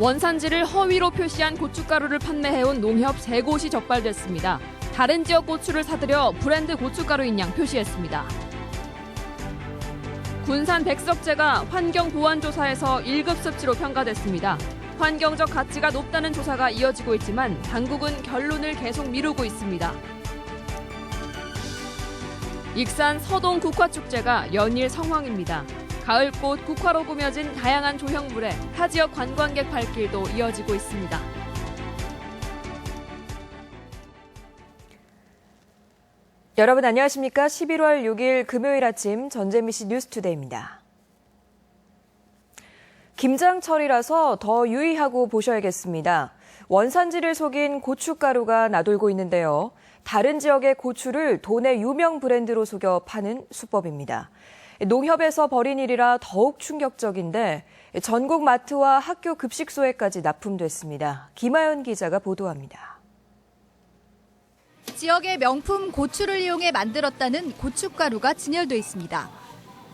원산지를 허위로 표시한 고춧가루를 판매해온 농협 3곳이 적발됐습니다. 다른 지역 고추를 사들여 브랜드 고춧가루인 양 표시했습니다. 군산 백석제가 환경보안조사에서 1급 습지로 평가됐습니다. 환경적 가치가 높다는 조사가 이어지고 있지만 당국은 결론을 계속 미루고 있습니다. 익산 서동 국화축제가 연일 성황입니다. 가을꽃 국화로 꾸며진 다양한 조형물에 타 지역 관광객 발길도 이어지고 있습니다. 여러분 안녕하십니까? 11월 6일 금요일 아침 전재미씨 뉴스투데이입니다. 김장철이라서 더 유의하고 보셔야겠습니다. 원산지를 속인 고춧가루가 나돌고 있는데요. 다른 지역의 고추를 도내 유명 브랜드로 속여 파는 수법입니다. 농협에서 벌인 일이라 더욱 충격적인데 전국 마트와 학교 급식소에까지 납품됐습니다. 김하연 기자가 보도합니다. 지역의 명품 고추를 이용해 만들었다는 고춧가루가 진열돼 있습니다.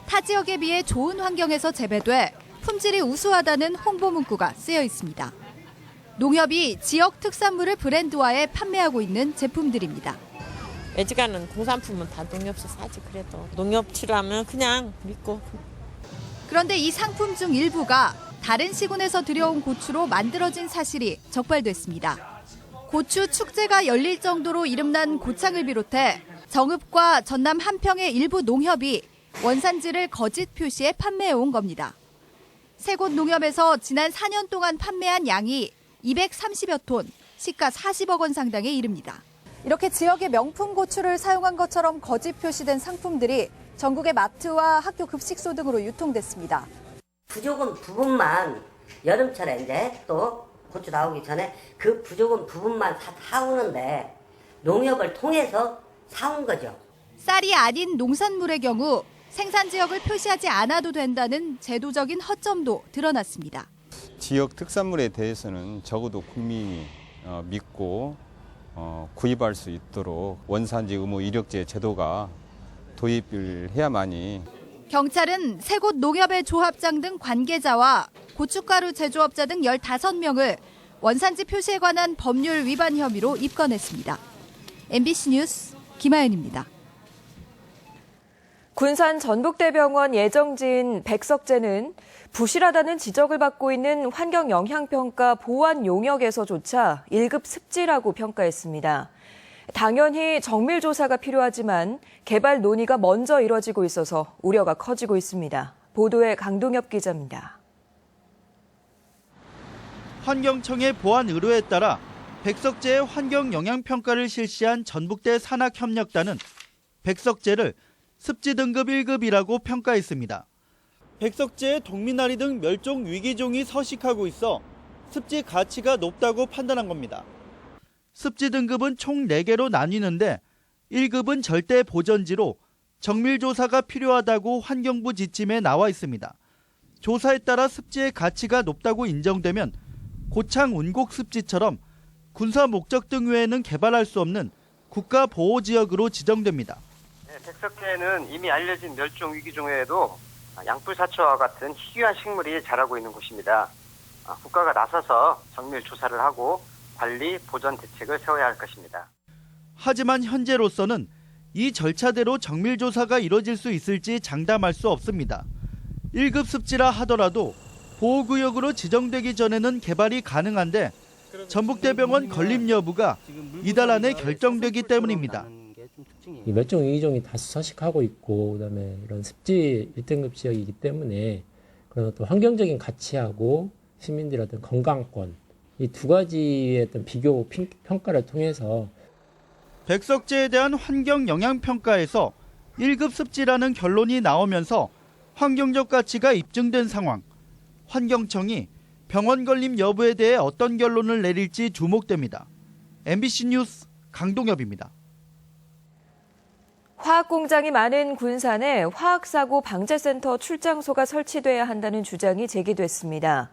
타 지역에 비해 좋은 환경에서 재배돼 품질이 우수하다는 홍보 문구가 쓰여 있습니다. 농협이 지역 특산물을 브랜드화해 판매하고 있는 제품들입니다. 애지간은 공산품은 다 농협에서 사지. 그래도 농협치라면 그냥 믿고. 그런데 이 상품 중 일부가 다른 시군에서 들여온 고추로 만들어진 사실이 적발됐습니다. 고추 축제가 열릴 정도로 이름난 고창을 비롯해 정읍과 전남 한평의 일부 농협이 원산지를 거짓 표시해 판매해온 겁니다. 세 곳 농협에서 지난 4년 동안 판매한 양이 230여 톤, 시가 40억 원 상당에 이릅니다. 이렇게 지역의 명품 고추를 사용한 것처럼 거짓 표시된 상품들이 전국의 마트와 학교 급식소 등으로 유통됐습니다. 부족한 부분만 여름철에 이제 또 고추 나오기 전에 그 부족한 부분만 사오는데 농협을 통해서 사온 거죠. 쌀이 아닌 농산물의 경우 생산 지역을 표시하지 않아도 된다는 제도적인 허점도 드러났습니다. 지역 특산물에 대해서는 적어도 국민이 믿고 구입할 수 있도록 원산지 의무 이력제 제도가 도입을 해야만이. 경찰은 세 곳 농협의 조합장 등 관계자와 고춧가루 제조업자 등 15명을 원산지 표시에 관한 법률 위반 혐의로 입건했습니다. MBC 뉴스 김하연입니다. 군산 전북대병원 예정지인 백석제는 부실하다는 지적을 받고 있는 환경영향평가 보완 용역에서조차 1급 습지라고 평가했습니다. 당연히 정밀조사가 필요하지만 개발 논의가 먼저 이뤄지고 있어서 우려가 커지고 있습니다. 보도에 강동엽 기자입니다. 환경청의 보완 의뢰에 따라 백석제의 환경영향평가를 실시한 전북대 산학협력단은 백석제를 습지 등급 1급이라고 평가했습니다. 백석제의 동미나리 등 멸종 위기종이 서식하고 있어 습지 가치가 높다고 판단한 겁니다. 습지 등급은 총 4개로 나뉘는데 1급은 절대 보전지로 정밀조사가 필요하다고 환경부 지침에 나와 있습니다. 조사에 따라 습지의 가치가 높다고 인정되면 고창 운곡습지처럼 군사 목적 등 외에는 개발할 수 없는 국가보호지역으로 지정됩니다. 백석제는 이미 알려진 멸종 위기종 외에도 양뿔사초와 같은 희귀한 식물이 자라고 있는 곳입니다. 국가가 나서서 정밀 조사를 하고 관리, 보전 대책을 세워야 할 것입니다. 하지만 현재로서는 이 절차대로 정밀 조사가 이뤄질 수 있을지 장담할 수 없습니다. 1급 습지라 하더라도 보호구역으로 지정되기 전에는 개발이 가능한데 전북대병원 건립 여부가 이달 안에 결정되기 때문입니다. 이 멸종 위기종이 다수 서식하고 있고 그다음에 이런 습지 1등급 지역이기 때문에 그런 어떤 환경적인 가치하고 시민들의 어떤 건강권 이 두 가지의 어떤 비교 평가를 통해서 백석제에 대한 환경 영향 평가에서 1급 습지라는 결론이 나오면서 환경적 가치가 입증된 상황. 환경청이 병원 건립 여부에 대해 어떤 결론을 내릴지 주목됩니다. MBC 뉴스 강동엽입니다. 화학공장이 많은 군산에 화학사고 방재센터 출장소가 설치돼야 한다는 주장이 제기됐습니다.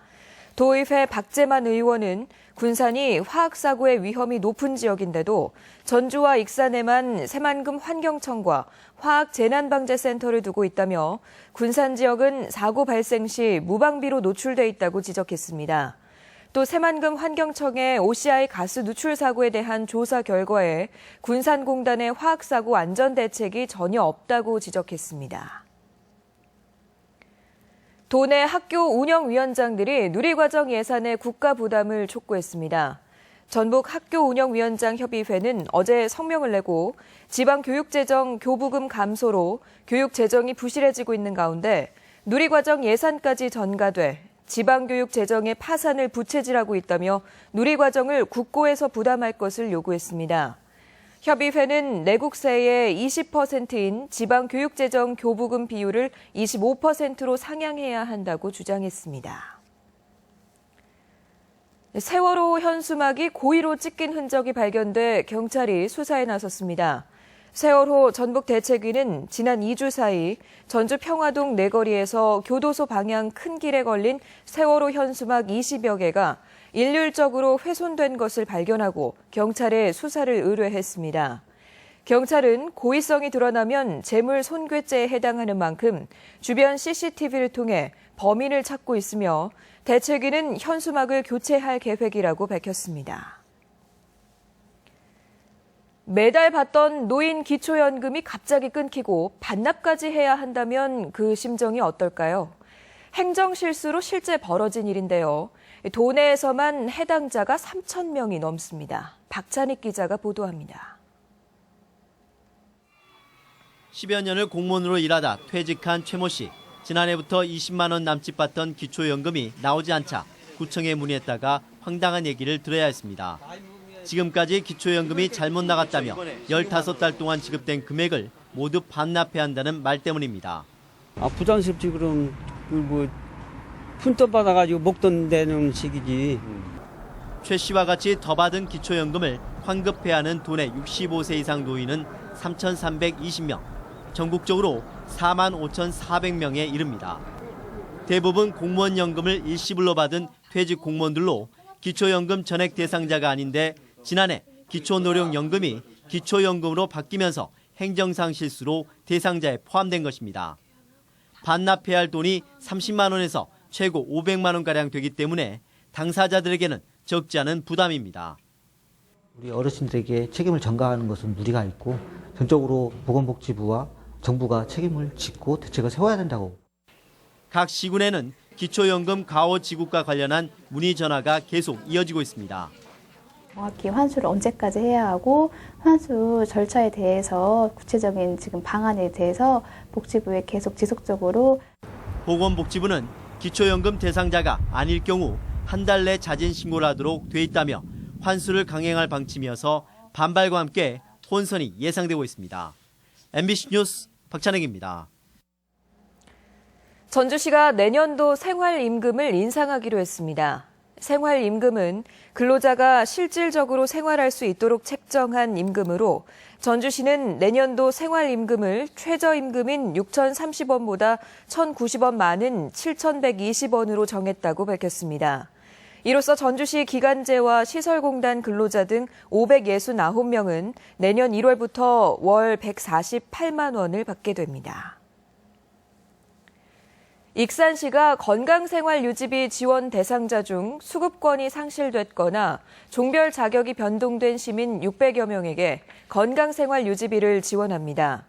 도의회 박재만 의원은 군산이 화학사고의 위험이 높은 지역인데도 전주와 익산에만 새만금 환경청과 화학재난방재센터를 두고 있다며 군산 지역은 사고 발생 시 무방비로 노출돼 있다고 지적했습니다. 또 새만금 환경청의 OCI 가스 누출 사고에 대한 조사 결과에 군산공단의 화학사고 안전 대책이 전혀 없다고 지적했습니다. 도내 학교 운영위원장들이 누리과정 예산의 국가 부담을 촉구했습니다. 전북 학교운영위원장협의회는 어제 성명을 내고 지방교육재정 교부금 감소로 교육재정이 부실해지고 있는 가운데 누리과정 예산까지 전가돼 지방교육재정의 파산을 부채질하고 있다며 누리과정을 국고에서 부담할 것을 요구했습니다. 협의회는 내국세의 20%인 지방교육재정 교부금 비율을 25%로 상향해야 한다고 주장했습니다. 세월호 현수막이 고의로 찢긴 흔적이 발견돼 경찰이 수사에 나섰습니다. 세월호 전북대책위는 지난 2주 사이 전주 평화동 내거리에서 교도소 방향 큰 길에 걸린 세월호 현수막 20여 개가 일률적으로 훼손된 것을 발견하고 경찰에 수사를 의뢰했습니다. 경찰은 고의성이 드러나면 재물 손괴죄에 해당하는 만큼 주변 CCTV를 통해 범인을 찾고 있으며 대책위는 현수막을 교체할 계획이라고 밝혔습니다. 매달 받던 노인 기초연금이 갑자기 끊기고 반납까지 해야 한다면 그 심정이 어떨까요? 행정실수로 실제 벌어진 일인데요. 도내에서만 해당자가 3,000명이 넘습니다. 박찬익 기자가 보도합니다. 10여 년을 공무원으로 일하다 퇴직한 최모 씨. 지난해부터 20만 원 남짓 받던 기초연금이 나오지 않자 구청에 문의했다가 황당한 얘기를 들어야 했습니다. 지금까지 기초연금이 잘못 나갔다며 15달 동안 지급된 금액을 모두 반납해야 한다는 말 때문입니다. 부담스럽지. 그럼 뭐 푼돈 받아가지고 목돈 내는 식이지. 최 씨와 같이 더 받은 기초연금을 환급해야 하는 도내 65세 이상 노인은 3,320명, 전국적으로 45,400명에 이릅니다. 대부분 공무원연금을 일시불로 받은 퇴직 공무원들로 기초연금 전액 대상자가 아닌데 지난해 기초노령연금이 기초연금으로 바뀌면서 행정상 실수로 대상자에 포함된 것입니다. 반납해야 할 돈이 30만 원에서 최고 500만 원가량 되기 때문에 당사자들에게는 적지 않은 부담입니다. 우리 어르신들에게 책임을 전가하는 것은 무리가 있고 전적으로 보건복지부와 정부가 책임을 짓고 대책을 세워야 된다고. 각 시군에는 기초연금 가호 지급과 관련한 문의 전화가 계속 이어지고 있습니다. 정확히 환수를 언제까지 해야 하고 환수 절차에 대해서 구체적인 지금 방안에 대해서 복지부에 계속 지속적으로. 보건복지부는 기초연금 대상자가 아닐 경우 한 달 내 자진 신고를 하도록 돼 있다며 환수를 강행할 방침이어서 반발과 함께 혼선이 예상되고 있습니다. MBC 뉴스 박찬익입니다. 전주시가 내년도 생활임금을 인상하기로 했습니다. 생활임금은 근로자가 실질적으로 생활할 수 있도록 책정한 임금으로 전주시는 내년도 생활임금을 최저임금인 6,030원보다 1,090원 많은 7,120원으로 정했다고 밝혔습니다. 이로써 전주시 기간제와 시설공단 근로자 등 569명은 내년 1월부터 월 148만 원을 받게 됩니다. 익산시가 건강생활유지비 지원 대상자 중 수급권이 상실됐거나 종별 자격이 변동된 시민 600여 명에게 건강생활유지비를 지원합니다.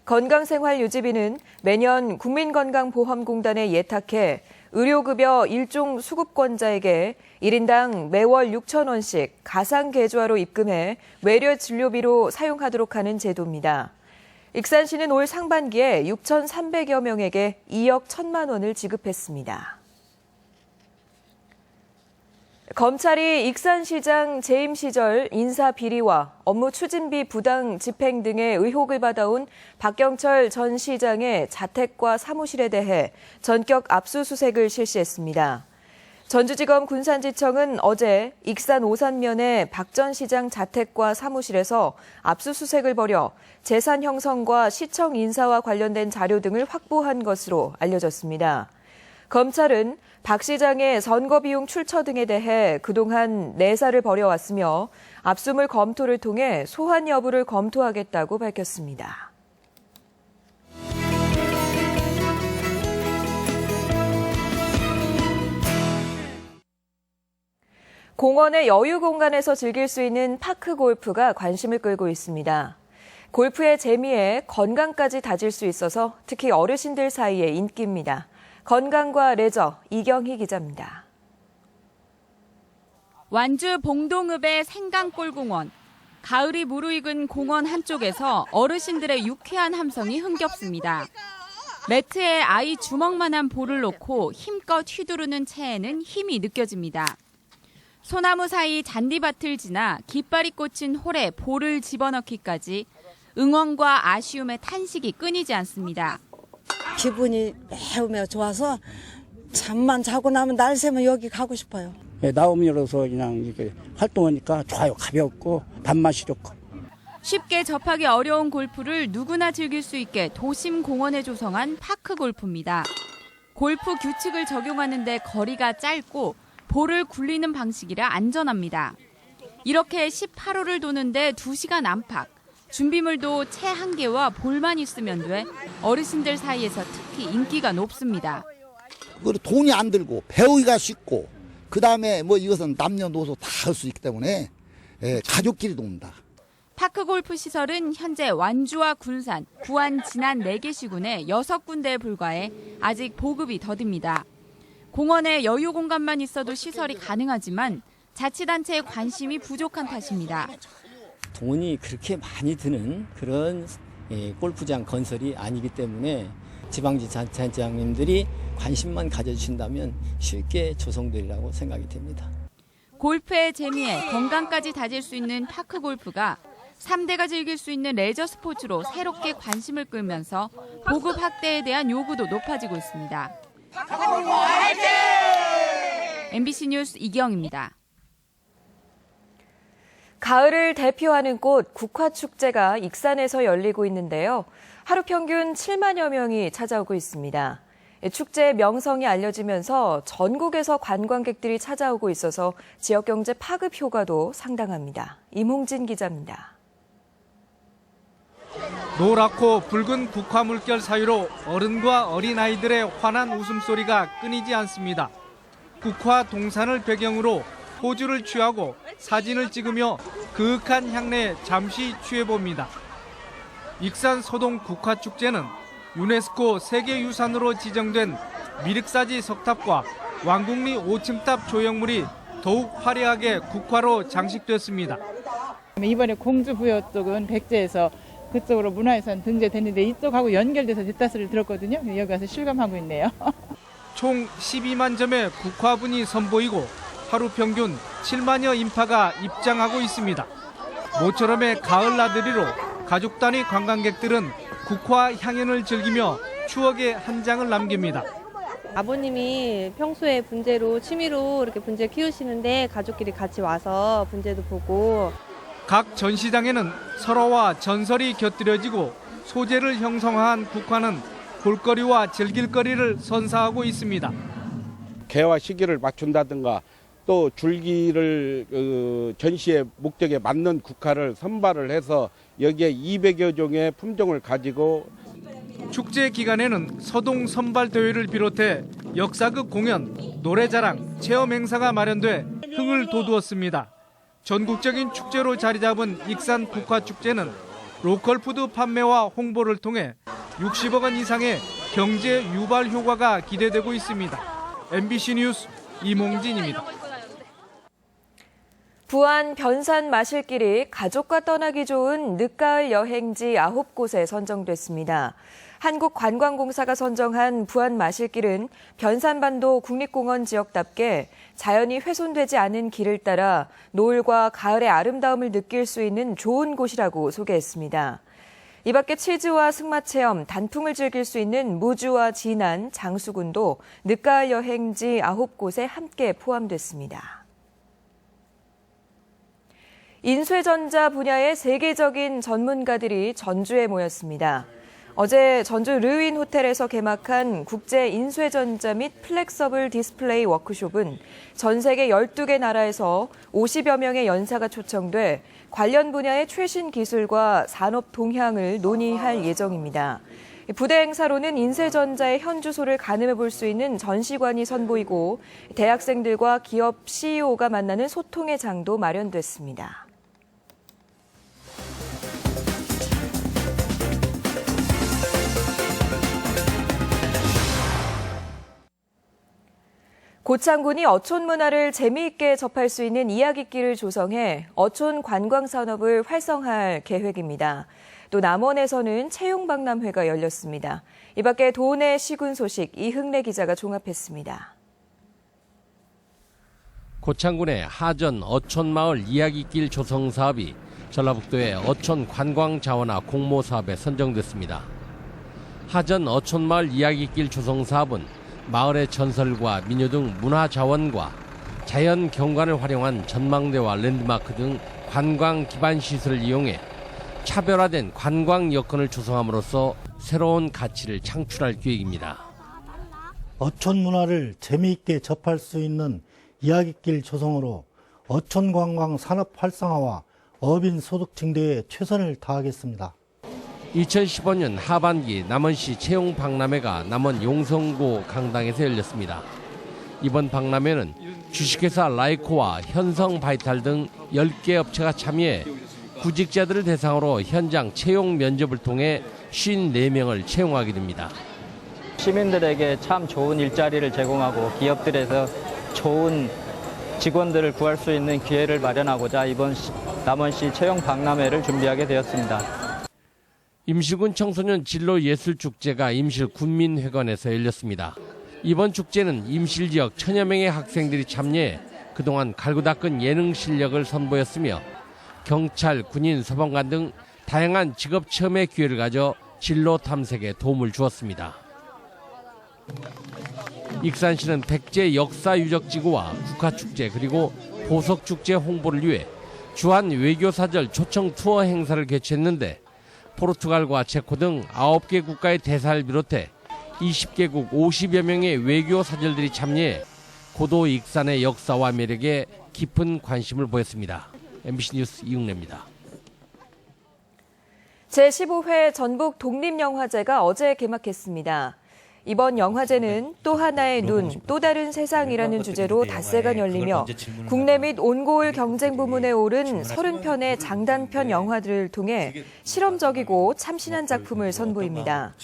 건강생활유지비는 매년 국민건강보험공단에 예탁해 의료급여 일종 수급권자에게 1인당 매월 6,000원씩 가상계좌로 입금해 외래 진료비로 사용하도록 하는 제도입니다. 익산시는 올 상반기에 6,300여 명에게 2억 1,000만 원을 지급했습니다. 검찰이 익산시장 재임 시절 인사 비리와 업무 추진비 부당 집행 등의 의혹을 받아온 박경철 전 시장의 자택과 사무실에 대해 전격 압수수색을 실시했습니다. 전주지검 군산지청은 어제 익산 오산면의 박 전 시장 자택과 사무실에서 압수수색을 벌여 재산 형성과 시청 인사와 관련된 자료 등을 확보한 것으로 알려졌습니다. 검찰은 박 시장의 선거 비용 출처 등에 대해 그동안 내사를 벌여왔으며 압수물 검토를 통해 소환 여부를 검토하겠다고 밝혔습니다. 공원의 여유 공간에서 즐길 수 있는 파크 골프가 관심을 끌고 있습니다. 골프의 재미에 건강까지 다질 수 있어서 특히 어르신들 사이에 인기입니다. 건강과 레저, 이경희 기자입니다. 완주 봉동읍의 생강골공원. 가을이 무르익은 공원 한쪽에서 어르신들의 유쾌한 함성이 흥겹습니다. 매트에 아이 주먹만한 볼을 놓고 힘껏 휘두르는 채에는 힘이 느껴집니다. 소나무 사이 잔디밭을 지나 깃발이 꽂힌 홀에 볼을 집어넣기까지 응원과 아쉬움의 탄식이 끊이지 않습니다. 기분이 매우 좋아서 잠만 자고 나면 날 새면 여기 가고 싶어요. 나오면서 그냥 이렇게 활동하니까 좋아요. 가볍고 밥맛이 좋고. 쉽게 접하기 어려운 골프를 누구나 즐길 수 있게 도심 공원에 조성한 파크 골프입니다. 골프 규칙을 적용하는데 거리가 짧고 볼을 굴리는 방식이라 안전합니다. 이렇게 18홀을 도는데 2시간 안팎. 준비물도 채 1개와 볼만 있으면 돼 어르신들 사이에서 특히 인기가 높습니다. 돈이 안 들고 배우기가 쉽고 그다음에 이것은 남녀노소 다 할 수 있기 때문에 가족끼리 논다. 파크 골프 시설은 현재 완주와 군산, 부안, 진안 4개 시군에 6군데에 불과해 아직 보급이 더딥니다. 공원에 여유 공간만 있어도 시설이 가능하지만 자치단체의 관심이 부족한 탓입니다. 돈이 그렇게 많이 드는 그런 골프장 건설이 아니기 때문에 지방자치단체장님들이 관심만 가져주신다면 쉽게 조성되리라고 생각이 됩니다. 골프의 재미에 건강까지 다질 수 있는 파크 골프가 3대가 즐길 수 있는 레저 스포츠로 새롭게 관심을 끌면서 보급 확대에 대한 요구도 높아지고 있습니다. MBC 뉴스 이경입니다. 가을을 대표하는 꽃 국화축제가 익산에서 열리고 있는데요. 하루 평균 7만여 명이 찾아오고 있습니다. 축제의 명성이 알려지면서 전국에서 관광객들이 찾아오고 있어서 지역경제 파급 효과도 상당합니다. 임홍진 기자입니다. 노랗고 붉은 국화 물결 사이로 어른과 어린아이들의 환한 웃음소리가 끊이지 않습니다. 국화 동산을 배경으로 포즈를 취하고 사진을 찍으며 그윽한 향내에 잠시 취해봅니다. 익산 소동 국화축제는 유네스코 세계유산으로 지정된 미륵사지 석탑과 왕궁리 5층탑 조형물이 더욱 화려하게 국화로 장식됐습니다. 이번에 공주부여 쪽은 백제에서 그쪽으로 문화유산 등재됐는데 이쪽하고 연결돼서 됐다 소리를 들었거든요. 여기 와서 실감하고 있네요. 총 12만 점의 국화분이 선보이고 하루 평균 7만여 인파가 입장하고 있습니다. 모처럼의 가을 나들이로 가족 단위 관광객들은 국화 향연을 즐기며 추억의 한 장을 남깁니다. 아버님이 평소에 분재로 취미로 이렇게 분재 키우시는데 가족끼리 같이 와서 분재도 보고 각 전시장에는 설화와 전설이 곁들여지고 소재를 형성한 국화는 볼거리와 즐길거리를 선사하고 있습니다. 개화 시기를 맞춘다든가 또 줄기를 전시의 목적에 맞는 국화를 선발을 해서 여기에 200여 종의 품종을 가지고 축제 기간에는 서동 선발 대회를 비롯해 역사극 공연, 노래자랑, 체험 행사가 마련돼 흥을 돋우었습니다. 전국적인 축제로 자리 잡은 익산 국화축제는 로컬 푸드 판매와 홍보를 통해 60억 원 이상의 경제 유발 효과가 기대되고 있습니다. MBC 뉴스 임홍진입니다. 부안 변산 마실길이 가족과 떠나기 좋은 늦가을 여행지 9곳에 선정됐습니다. 한국관광공사가 선정한 부안 마실길은 변산반도 국립공원 지역답게 자연이 훼손되지 않은 길을 따라 노을과 가을의 아름다움을 느낄 수 있는 좋은 곳이라고 소개했습니다. 이 밖에 치즈와 승마체험, 단풍을 즐길 수 있는 무주와 진안, 장수군도 늦가을 여행지 9곳에 함께 포함됐습니다. 인쇄전자 분야의 세계적인 전문가들이 전주에 모였습니다. 어제 전주 르윈 호텔에서 개막한 국제 인쇄전자 및 플렉서블 디스플레이 워크숍은 전 세계 12개 나라에서 50여 명의 연사가 초청돼 관련 분야의 최신 기술과 산업 동향을 논의할 예정입니다. 부대 행사로는 인쇄전자의 현 주소를 가늠해 볼 수 있는 전시관이 선보이고 대학생들과 기업 CEO가 만나는 소통의 장도 마련됐습니다. 고창군이 어촌 문화를 재미있게 접할 수 있는 이야깃길을 조성해 어촌 관광 산업을 활성화할 계획입니다. 또 남원에서는 채용박람회가 열렸습니다. 이 밖에 도내 시군 소식 이흥래 기자가 종합했습니다. 고창군의 하전 어촌마을 이야깃길 조성 사업이 전라북도의 어촌 관광 자원화 공모 사업에 선정됐습니다. 하전 어촌마을 이야깃길 조성 사업은 마을의 전설과 민요 등 문화 자원과 자연 경관을 활용한 전망대와 랜드마크 등 관광 기반 시설을 이용해 차별화된 관광 여건을 조성함으로써 새로운 가치를 창출할 계획입니다. 어촌 문화를 재미있게 접할 수 있는 이야깃길 조성으로 어촌 관광 산업 활성화와 어민 소득 증대에 최선을 다하겠습니다. 2015년 하반기 남원시 채용 박람회가 남원 용성고 강당에서 열렸습니다. 이번 박람회는 주식회사 라이코와 현성바이탈 등 10개 업체가 참여해 구직자들을 대상으로 현장 채용 면접을 통해 54명을 채용하게 됩니다. 시민들에게 참 좋은 일자리를 제공하고 기업들에서 좋은 직원들을 구할 수 있는 기회를 마련하고자 이번 남원시 채용 박람회를 준비하게 되었습니다. 임실군 청소년 진로예술축제가 임실군민회관에서 열렸습니다. 이번 축제는 임실 지역 천여 명의 학생들이 참여해 그동안 갈고 닦은 예능 실력을 선보였으며 경찰, 군인, 소방관 등 다양한 직업 체험의 기회를 가져 진로 탐색에 도움을 주었습니다. 익산시는 백제 역사유적지구와 국화축제 그리고 보석축제 홍보를 위해 주한 외교사절 초청 투어 행사를 개최했는데 포르투갈과 체코 등 9개 국가의 대사를 비롯해 20개국 50여 명의 외교 사절들이 참여해 고도 익산의 역사와 매력에 깊은 관심을 보였습니다. MBC 뉴스 이흥래입니다. 제15회 전북 독립영화제가 어제 개막했습니다. 이번 영화제는 또 하나의 눈, 또 다른 세상이라는 주제로 닷새간 열리며 국내 및 온고울 경쟁 부문에 오른 30편의 장단편 영화들을 통해 실험적이고 참신한 작품을 선보입니다.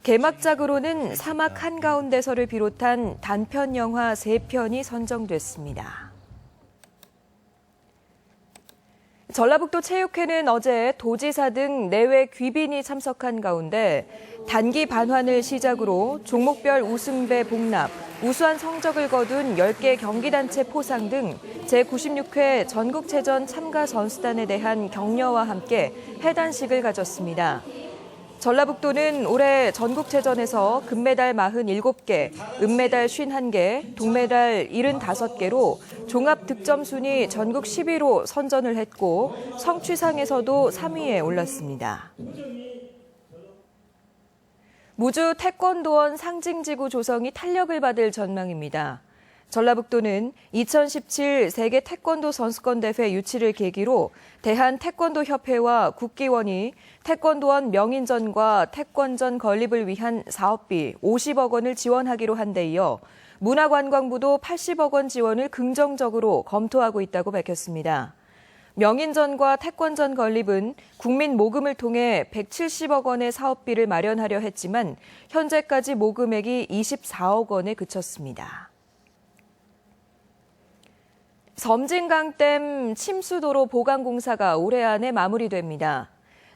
개막작으로는 사막 한가운데서를 비롯한 단편 영화 3편이 선정됐습니다. 전라북도 체육회는 어제 도지사 등 내외 귀빈이 참석한 가운데 단기 반환을 시작으로 종목별 우승배 복납, 우수한 성적을 거둔 10개 경기단체 포상 등 제96회 전국체전 참가 선수단에 대한 격려와 함께 해단식을 가졌습니다. 전라북도는 올해 전국체전에서 금메달 47개, 은메달 51개, 동메달 75개로 종합 득점 순위 전국 10위로 선전을 했고 성취상에서도 3위에 올랐습니다. 무주 태권도원 상징지구 조성이 탄력을 받을 전망입니다. 전라북도는 2017 세계 태권도 선수권 대회 유치를 계기로 대한태권도협회와 국기원이 태권도원 명인전과 태권전 건립을 위한 사업비 50억 원을 지원하기로 한 데 이어 문화관광부도 80억 원 지원을 긍정적으로 검토하고 있다고 밝혔습니다. 명인전과 태권전 건립은 국민 모금을 통해 170억 원의 사업비를 마련하려 했지만 현재까지 모금액이 24억 원에 그쳤습니다. 섬진강댐 침수도로 보강 공사가 올해 안에 마무리됩니다.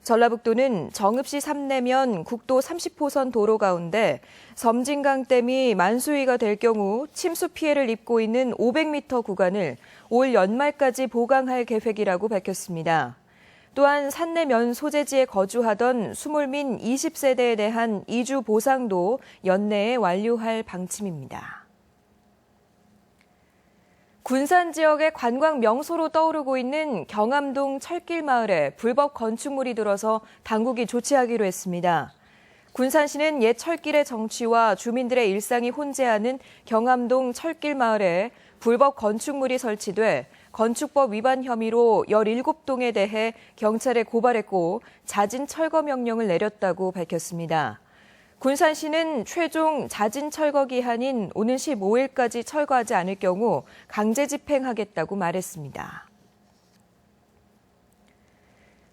전라북도는 정읍시 삼내면 국도 30호선 도로 가운데 섬진강댐이 만수위가 될 경우 침수 피해를 입고 있는 500m 구간을 올 연말까지 보강할 계획이라고 밝혔습니다. 또한 산내면 소재지에 거주하던 수몰민 20세대에 대한 이주 보상도 연내에 완료할 방침입니다. 군산 지역의 관광 명소로 떠오르고 있는 경암동 철길 마을에 불법 건축물이 들어서 당국이 조치하기로 했습니다. 군산시는 옛 철길의 정취와 주민들의 일상이 혼재하는 경암동 철길 마을에 불법 건축물이 설치돼 건축법 위반 혐의로 17동에 대해 경찰에 고발했고 자진 철거 명령을 내렸다고 밝혔습니다. 군산시는 최종 자진 철거 기한인 오는 15일까지 철거하지 않을 경우 강제 집행하겠다고 말했습니다.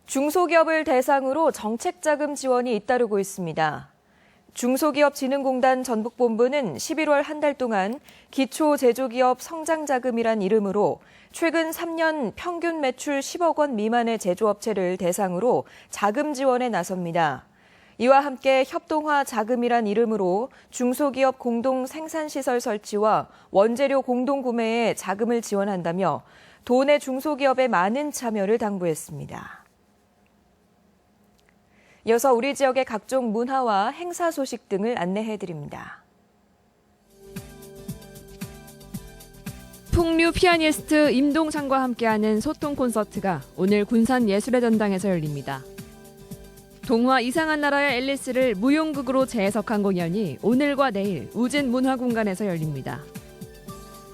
중소기업을 대상으로 정책자금 지원이 잇따르고 있습니다. 중소기업진흥공단 전북본부는 11월 한 달 동안 기초제조기업 성장자금이란 이름으로 최근 3년 평균 매출 10억 원 미만의 제조업체를 대상으로 자금 지원에 나섭니다. 이와 함께 협동화 자금이란 이름으로 중소기업 공동 생산시설 설치와 원재료 공동 구매에 자금을 지원한다며 도내 중소기업의 많은 참여를 당부했습니다. 이어서 우리 지역의 각종 문화와 행사 소식 등을 안내해드립니다. 풍류 피아니스트 임동찬과 함께하는 소통 콘서트가 오늘 군산 예술의 전당에서 열립니다. 동화 이상한 나라의 앨리스를 무용극으로 재해석한 공연이 오늘과 내일 우진 문화공간에서 열립니다.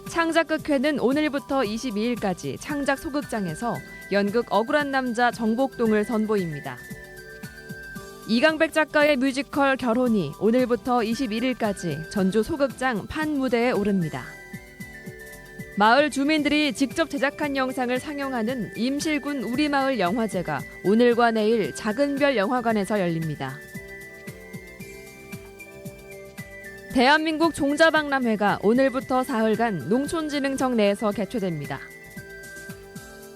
창작극회는 오늘부터 22일까지 창작 소극장에서 연극 억울한 남자 정복동을 선보입니다. 이강백 작가의 뮤지컬 결혼이 오늘부터 21일까지 전주 소극장 판 무대에 오릅니다. 마을 주민들이 직접 제작한 영상을 상영하는 임실군 우리마을 영화제가 오늘과 내일 작은별 영화관에서 열립니다. 대한민국 종자박람회가 오늘부터 사흘간 농촌진흥청 내에서 개최됩니다.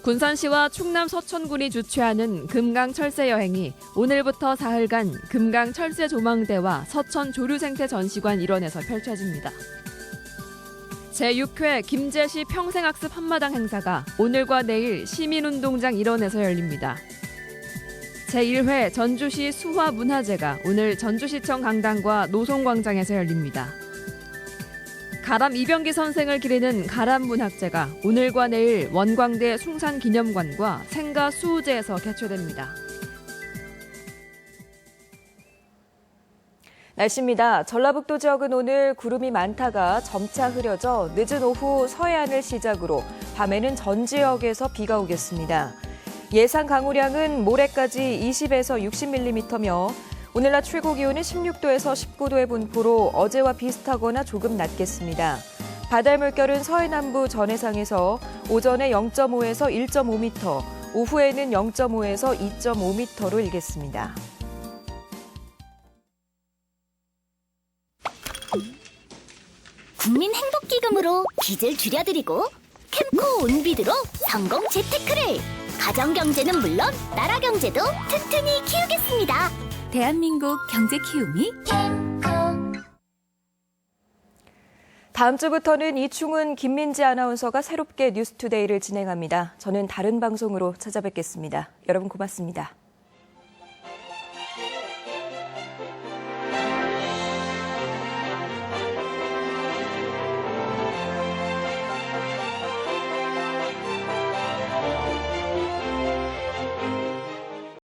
군산시와 충남 서천군이 주최하는 금강철새 여행이 오늘부터 사흘간 금강철새 조망대와 서천 조류생태 전시관 일원에서 펼쳐집니다. 제6회 김제시 평생학습 한마당 행사가 오늘과 내일 시민운동장 일원에서 열립니다. 제1회 전주시 수화문화제가 오늘 전주시청 강당과 노송광장에서 열립니다. 가람 이병기 선생을 기리는 가람문학제가 오늘과 내일 원광대 숭산기념관과 생가 수우제에서 개최됩니다. 날씨입니다. 전라북도 지역은 오늘 구름이 많다가 점차 흐려져 늦은 오후 서해안을 시작으로 밤에는 전 지역에서 비가 오겠습니다. 예상 강우량은 모레까지 20에서 60mm며 오늘 낮 최고 기온은 16도에서 19도의 분포로 어제와 비슷하거나 조금 낮겠습니다. 바다 물결은 서해 남부 전해상에서 오전에 0.5에서 1.5m, 오후에는 0.5에서 2.5m로 일겠습니다. 국민행복기금으로 빚을 줄여드리고 캠코 온비드로 성공 재테크를! 가정경제는 물론 나라 경제도 튼튼히 키우겠습니다. 대한민국 경제 키움이 캠코. 다음 주부터는 이충은 김민지 아나운서가 새롭게 뉴스투데이를 진행합니다. 저는 다른 방송으로 찾아뵙겠습니다. 여러분 고맙습니다.